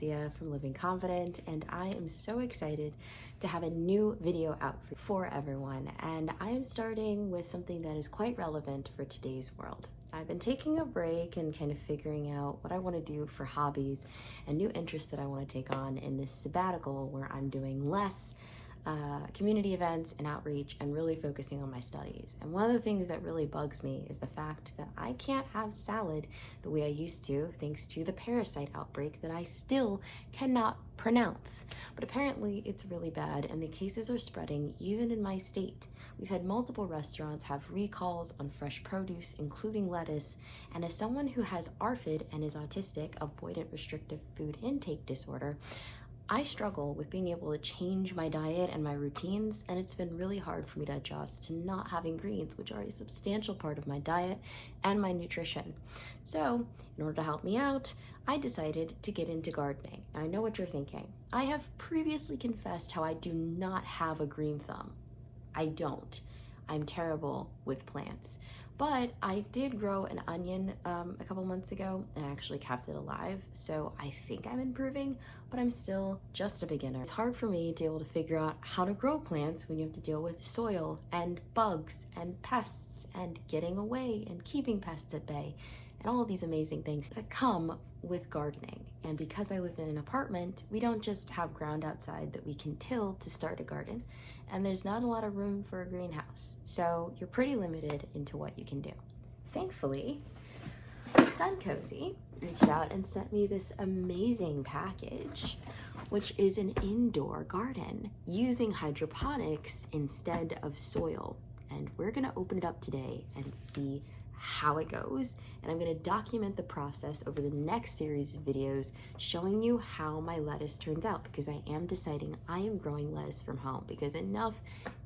Alexia from Living Confident, and I am so excited to have a new video out for everyone. And I am starting with something that is quite relevant for today's world. I've been taking a break and kind of figuring out what I want to do for hobbies and new interests that I want to take on in this sabbatical where I'm doing less community events and outreach and really focusing on my studies. And one of the things that really bugs me is the fact that I can't have salad the way I used to, thanks to the parasite outbreak that I still cannot pronounce. But apparently it's really bad and the cases are spreading even in my state. We've had multiple restaurants have recalls on fresh produce, including lettuce, and as someone who has ARFID and is autistic, avoidant restrictive food intake disorder, I struggle with being able to change my diet and my routines, and it's been really hard for me to adjust to not having greens, which are a substantial part of my diet and my nutrition. So, in order to help me out, I decided to get into gardening. Now, I know what you're thinking. I have previously confessed how I do not have a green thumb. I don't. I'm terrible with plants. But I did grow an onion a couple months ago and actually kept it alive. So I think I'm improving, but I'm still just a beginner. It's hard for me to be able to figure out how to grow plants when you have to deal with soil and bugs and pests and getting away and keeping pests at bay and all of these amazing things that come with gardening. And because I live in an apartment, we don't just have ground outside that we can till to start a garden, and there's not a lot of room for a greenhouse. So you're pretty limited into what you can do. Thankfully, Suncoze reached out and sent me this amazing package, which is an indoor garden using hydroponics instead of soil. And we're gonna open it up today and see how it goes, and I'm going to document the process over the next series of videos showing you how my lettuce turns out, because I am deciding I am growing lettuce from home because enough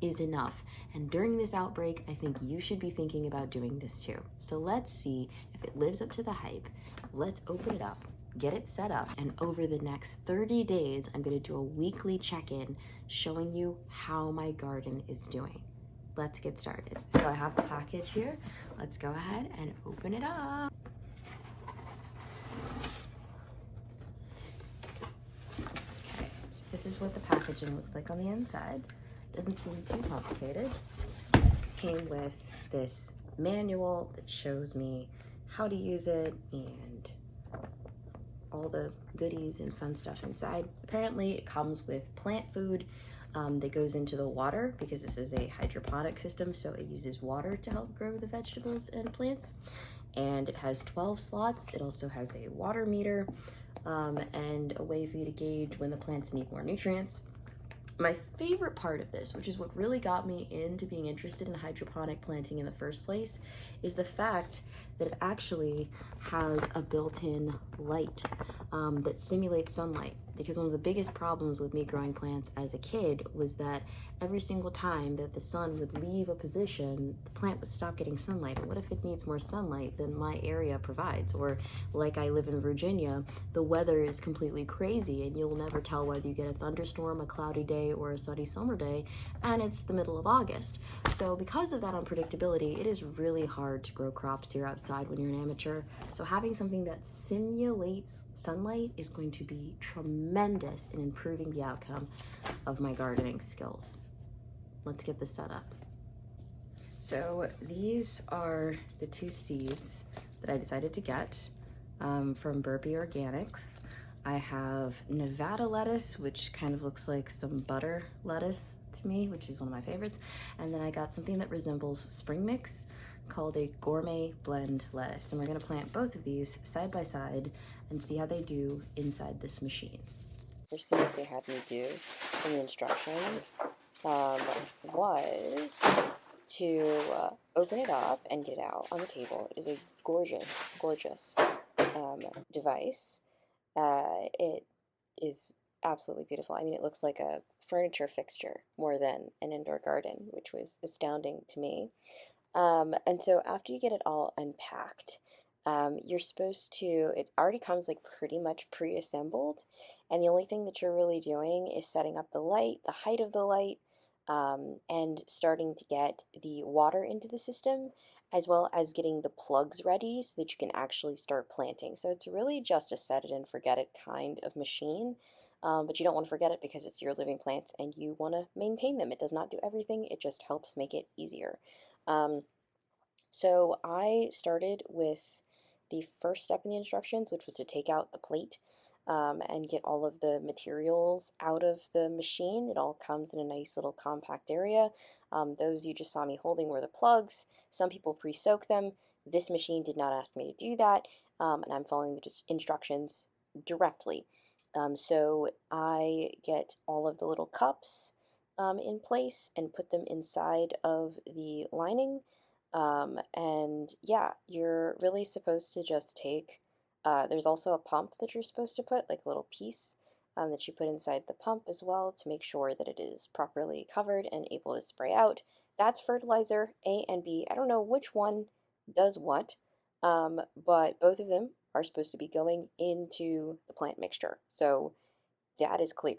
is enough. And during this outbreak, I think you should be thinking about doing this too. So let's see if it lives up to the hype. Let's open it up, get it set up, and over the next 30 days, I'm going to do a weekly check-in showing you how my garden is doing. Let's get started. So I have the package here. Let's go ahead and open it up. Okay, so this is what the packaging looks like on the inside. Doesn't seem too complicated. Came with this manual that shows me how to use it and all the goodies and fun stuff inside. Apparently it comes with plant food that goes into the water because this is a hydroponic system, so it uses water to help grow the vegetables and plants. And it has 12 slots. It also has a water meter and a way for you to gauge when the plants need more nutrients. My favorite part of this, which is what really got me into being interested in hydroponic planting in the first place, is the fact that it actually has a built-in light that simulates sunlight. Because one of the biggest problems with me growing plants as a kid was that every single time that the sun would leave a position, the plant would stop getting sunlight. And what if it needs more sunlight than my area provides? Or like I live in Virginia, the weather is completely crazy and you'll never tell whether you get a thunderstorm, a cloudy day, or a sunny summer day, and it's the middle of August. So because of that unpredictability, it is really hard to grow crops here outside when you're an amateur. So having something that simulates sunlight is going to be tremendous in improving the outcome of my gardening skills. Let's get this set up. So these are the 2 seeds that I decided to get from Burpee Organics. I have Nevada lettuce, which kind of looks like some butter lettuce to me, which is one of my favorites. And then I got something that resembles spring mix called a gourmet blend lettuce. And we're gonna plant both of these side by side and see how they do inside this machine. First thing that they had me do in the instructions was to open it up and get it out on the table. It is a gorgeous, gorgeous device. It is absolutely beautiful. I mean, it looks like a furniture fixture more than an indoor garden, which was astounding to me. And so after you get it all unpacked, you're supposed to, it already comes like pretty much pre-assembled, and the only thing that you're really doing is setting up the light, the height of the light, and starting to get the water into the system, as well as getting the plugs ready so that you can actually start planting. So it's really just a set it and forget it kind of machine. But you don't want to forget it because it's your living plants and you want to maintain them. It does not do everything, it just helps make it easier. Um, so I started with the first step in the instructions, which was to take out the plate and get all of the materials out of the machine. It all comes in a nice little compact area. Those you just saw me holding were the plugs. Some people pre-soak them. This machine did not ask me to do that, and I'm following the instructions directly. So I get all of the little cups in place and put them inside of the lining. And yeah, you're really supposed to just take, there's also a pump that you're supposed to put, like a little piece that you put inside the pump as well to make sure that it is properly covered and able to spray out. That's fertilizer A and B. I don't know which one does what, but both of them are supposed to be going into the plant mixture. So that is clear.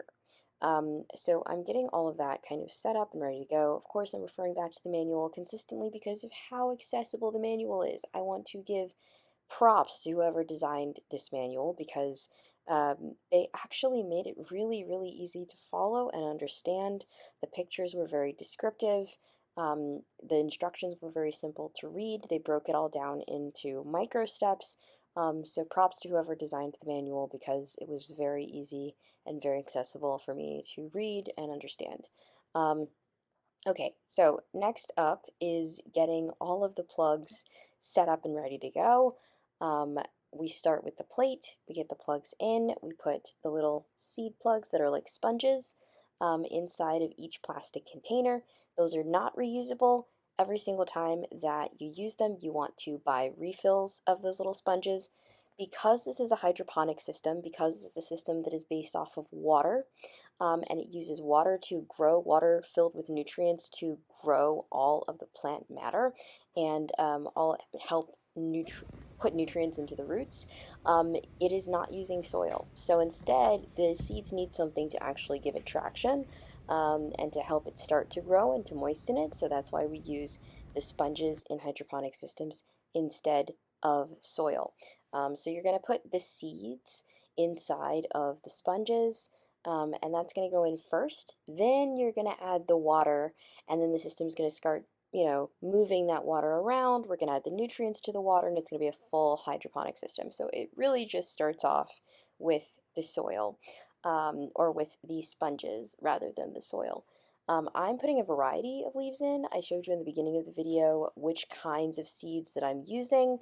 So I'm getting all of that kind of set up and ready to go. Of course, I'm referring back to the manual consistently because of how accessible the manual is. I want to give props to whoever designed this manual because they actually made it really, really easy to follow and understand. The pictures were very descriptive. The instructions were very simple to read. They broke it all down into micro steps. So props to whoever designed the manual because it was very easy and very accessible for me to read and understand. Um, okay, so next up is getting all of the plugs set up and ready to go. Um, we start with the plate, we get the plugs in, we put the little seed plugs that are like sponges inside of each plastic container. Those are not reusable. Every single time that you use them, you want to buy refills of those little sponges. Because this is a hydroponic system, because this is a system that is based off of water, and it uses water to grow, water filled with nutrients to grow all of the plant matter and all help put nutrients into the roots. It is not using soil. So instead, the seeds need something to actually give it traction and to help it start to grow and to moisten it. So that's why we use the sponges in hydroponic systems instead of soil. So you're going to put the seeds inside of the sponges, and that's going to go in first. Then you're going to add the water, and then the system's going to start, moving that water around. We're going to add the nutrients to the water, and it's going to be a full hydroponic system. So it really just starts off with the soil, or with the sponges rather than the soil. I'm putting a variety of leaves in. I showed you in the beginning of the video which kinds of seeds that I'm using.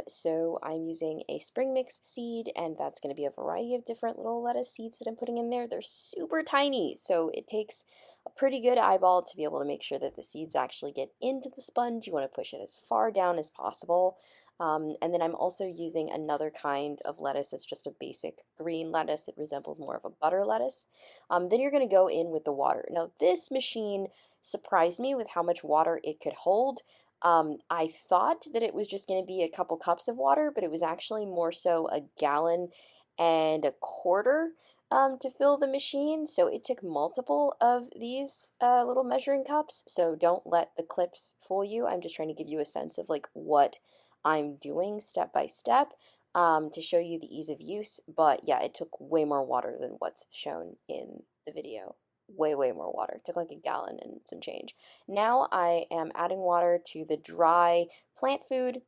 So I'm using a spring mix seed, and that's going to be a variety of different little lettuce seeds that I'm putting in there. They're super tiny, so it takes a pretty good eyeball to be able to make sure that the seeds actually get into the sponge. You want to push it as far down as possible. And then I'm also using another kind of lettuce that's just a basic green lettuce. It resembles more of a butter lettuce. Then you're going to go in with the water. Now, this machine surprised me with how much water it could hold. I thought that it was just going to be a couple cups of water, but it was actually more so a gallon and a quarter to fill the machine. So it took multiple of these little measuring cups. So don't let the clips fool you. I'm just trying to give you a sense of like what I'm doing step by step to show you the ease of use. But yeah, it took way more water than what's shown in the video. Way, way more water. It took like a gallon and some change. Now I am adding water to the dry plant food.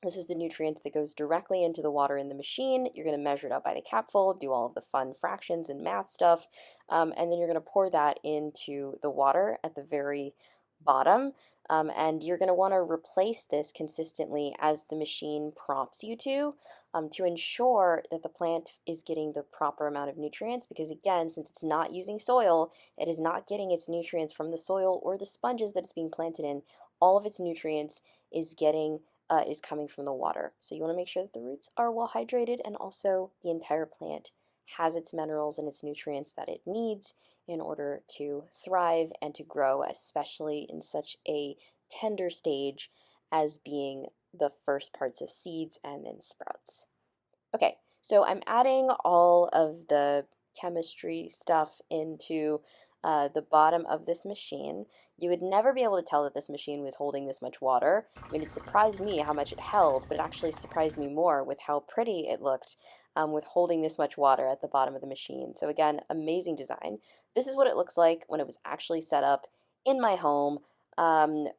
This is the nutrients that goes directly into the water in the machine. You're going to measure it out by the capful, do all of the fun fractions and math stuff, and then you're going to pour that into the water at the very bottom. And you're going to want to replace this consistently as the machine prompts you to ensure that the plant is getting the proper amount of nutrients. Because again, since it's not using soil, it is not getting its nutrients from the soil or the sponges that it's being planted in. All of its nutrients is coming from the water. So you want to make sure that the roots are well hydrated and also the entire plant has its minerals and its nutrients that it needs in order to thrive and to grow, especially in such a tender stage as being the first parts of seeds and then sprouts. Okay, so I'm adding all of the chemistry stuff into the bottom of this machine. You would never be able to tell that this machine was holding this much water. I mean, it surprised me how much it held, but it actually surprised me more with how pretty it looked with holding this much water at the bottom of the machine. So again, amazing design. This is what it looks like when it was actually set up in my home,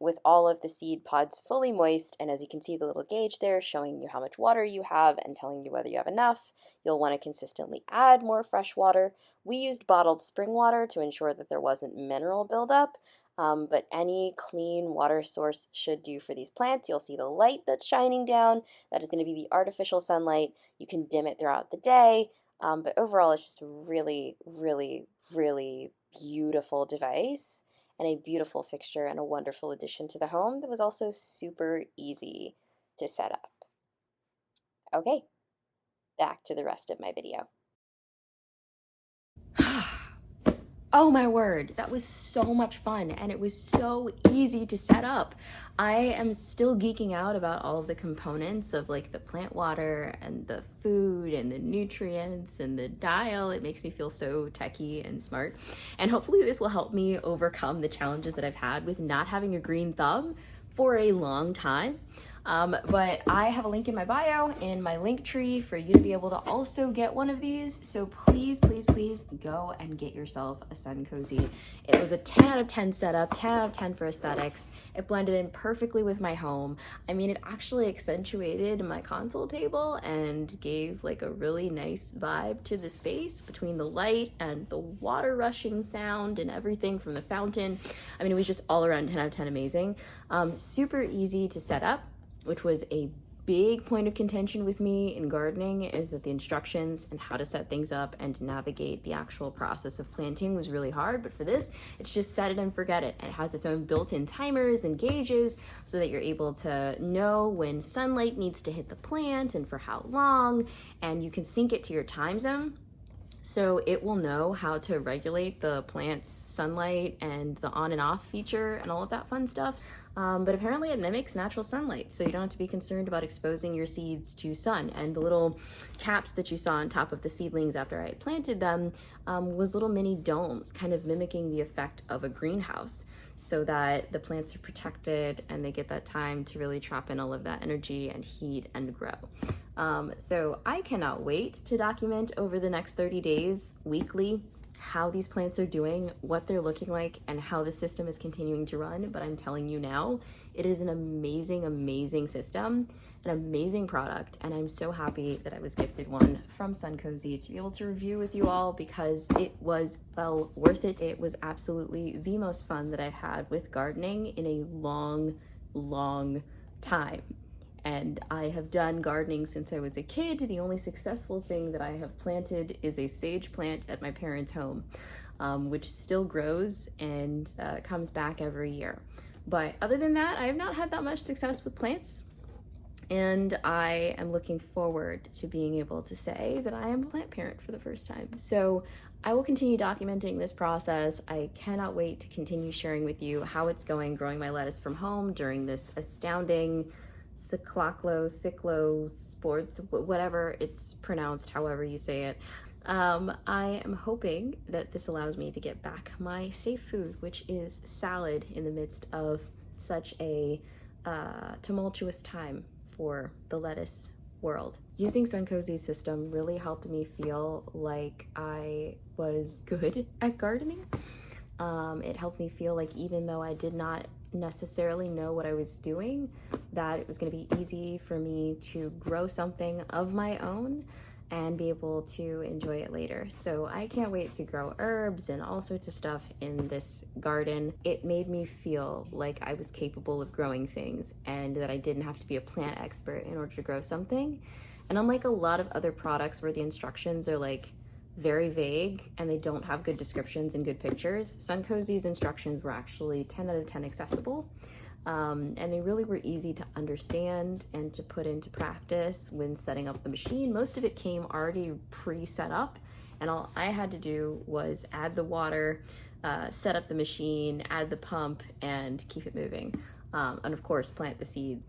with all of the seed pods fully moist. And as you can see, the little gauge there showing you how much water you have and telling you whether you have enough. You'll want to consistently add more fresh water. We used bottled spring water to ensure that there wasn't mineral buildup. But any clean water source should do for these plants. You'll see the light that's shining down. That is going to be the artificial sunlight. You can dim it throughout the day. But overall, it's just a really, really, really beautiful device and a beautiful fixture and a wonderful addition to the home that was also super easy to set up. Okay, back to the rest of my video. Oh my word, that was so much fun and it was so easy to set up. I am still geeking out about all of the components of like the plant water and the food and the nutrients and the dial. It makes me feel so techie and smart. And hopefully this will help me overcome the challenges that I've had with not having a green thumb for a long time. But I have a link in my bio in my link tree for you to be able to also get one of these. So please, please, please go and get yourself a Suncoze. It was a 10 out of 10 setup, 10 out of 10 for aesthetics. It blended in perfectly with my home. I mean, it actually accentuated my console table and gave like a really nice vibe to the space between the light and the water rushing sound and everything from the fountain. I mean, it was just all around 10 out of 10 amazing. Super easy to set up, which was a big point of contention with me in gardening, is that the instructions and how to set things up and to navigate the actual process of planting was really hard. But for this, it's just set it and forget it. It has its own built-in timers and gauges so that you're able to know when sunlight needs to hit the plant and for how long, and you can sync it to your time zone. So it will know how to regulate the plant's sunlight and the on and off feature and all of that fun stuff. But apparently it mimics natural sunlight, so you don't have to be concerned about exposing your seeds to sun. And the little caps that you saw on top of the seedlings after I had planted them was little mini domes, kind of mimicking the effect of a greenhouse, so that the plants are protected and they get that time to really trap in all of that energy and heat and grow. So I cannot wait to document over the next 30 days, weekly, how these plants are doing, what they're looking like, and how the system is continuing to run. But I'm telling you now, it is an amazing, amazing system, an amazing product, and I'm so happy that I was gifted one from Suncoze to be able to review with you all, because it was well worth it. It was absolutely the most fun that I've had with gardening in a long, long time. And I have done gardening since I was a kid. The only successful thing that I have planted is a sage plant at my parents' home, which still grows and comes back every year. But other than that, I have not had that much success with plants. And I am looking forward to being able to say that I am a plant parent for the first time. So I will continue documenting this process. I cannot wait to continue sharing with you how it's going growing my lettuce from home during this astounding cyclo, sports, whatever it's pronounced, however you say it. I am hoping that this allows me to get back my safe food, which is salad, in the midst of such a tumultuous time for the lettuce world. Using Suncoze's system really helped me feel like I was good at gardening. It helped me feel like even though I did not necessarily know what I was doing, that it was going to be easy for me to grow something of my own and be able to enjoy it later. So I can't wait to grow herbs and all sorts of stuff in this garden. It made me feel like I was capable of growing things and that I didn't have to be a plant expert in order to grow something. And unlike a lot of other products where the instructions are like very vague and they don't have good descriptions and good pictures, Suncoze's instructions were actually 10 out of 10 accessible. And they really were easy to understand and to put into practice when setting up the machine. Most of it came already pre-set up, and all I had to do was add the water, set up the machine, add the pump, and keep it moving. And of course, plant the seed.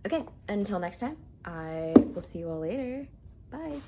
Okay, until next time, I will see you all later. Bye.